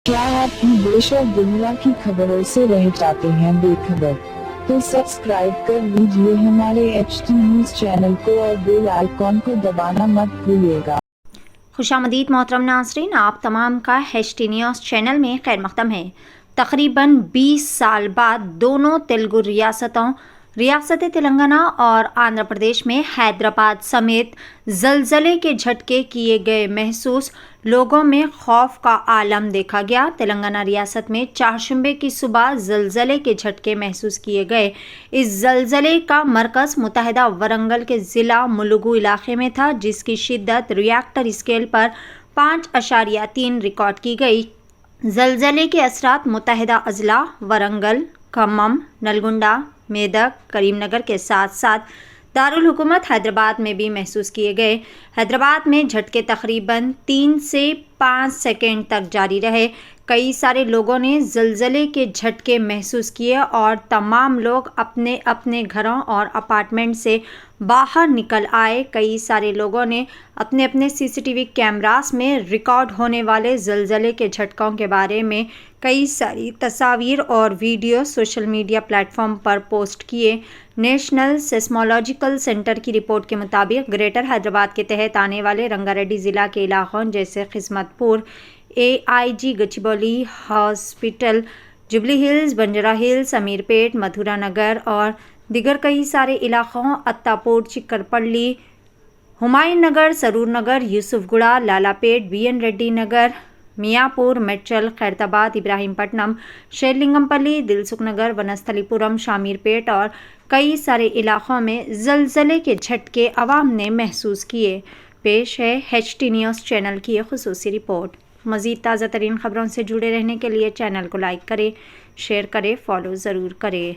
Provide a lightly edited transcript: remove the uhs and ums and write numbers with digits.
क्या आप भी देश और दुनिया की खबरों से रह जाते हैं बेखबर? तो सब्सक्राइब कर लीजिए हमारे HT न्यूज चैनल को और बेल आइकॉन को दबाना मत भूलिएगा। खुशामदीद मोहतरम नाज़रीन, आप तमाम का HT न्यूज़ चैनल में खैर मक़दम है। तकरीबन 20 साल बाद दोनों तेलुगु रियासतों रियासत तेलंगाना और आंध्र प्रदेश में हैदराबाद समेत ज़लज़ले के झटके किए गए महसूस, लोगों में खौफ का आलम देखा गया। तेलंगाना रियासत में चारशंबे की सुबह ज़लज़ले के झटके महसूस किए गए। इस ज़लज़ले का मरकज़ मुत्तहिदा वरंगल के ज़िला मुलुगु इलाके में था, जिसकी शिद्दत रिएक्टर स्केल पर 5.3 रिकॉर्ड की गई। ज़लज़ले के असरात मुत्तहिदा अजला वरंगल, खम्मम, नलगुंडा, मेदक, करीमनगर के साथ साथ दारुल हुकूमत हैदराबाद में भी महसूस किए गए। हैदराबाद में झटके तकरीबन 3 से 5 सेकंड तक जारी रहे। कई सारे लोगों ने ज़लज़ले के झटके महसूस किए और तमाम लोग अपने अपने घरों और अपार्टमेंट से बाहर निकल आए। कई सारे लोगों ने अपने अपने CCTV कैमरास में रिकॉर्ड होने वाले ज़लज़ले के झटकों के बारे में कई सारी तस्वीर और वीडियो सोशल मीडिया प्लेटफॉर्म पर पोस्ट किए। नेशनल सेस्मोलॉजिकल सेंटर की रिपोर्ट के मुताबिक ग्रेटर हैदराबाद के तहत आने वाले रंगारेड्डी ज़िला के इलाकों जैसे किस्मतपुर, AIG गचिबौली हॉस्पिटल, जुबली हिल्स, बंजारा हिल्स, अमीरपेट, मथुरा नगर और दिगर कई सारे इलाकों अत्तापुर, चिक्करपल्ली, हुमायूं नगर, सरूर नगर, यूसुफगुड़ा, लालापेट, BN रेड्डी नगर, मियापुर, मेड्चल, खैरताबाद, इब्राहिमपट्टनम, शेरलिंगमपल्ली, दिलसुख नगर, वनस्थलीपुरम, शामीरपेट और कई सारे इलाकों में ज़लज़ले के झटके अवाम ने महसूस किए। पेश है HT न्यूज़ चैनल की एक खुसूसी रिपोर्ट। मज़ीद ताज़ा तरीन ख़बरों से जुड़े रहने के लिए चैनल को लाइक करें, शेयर करें, फॉलो ज़रूर करें।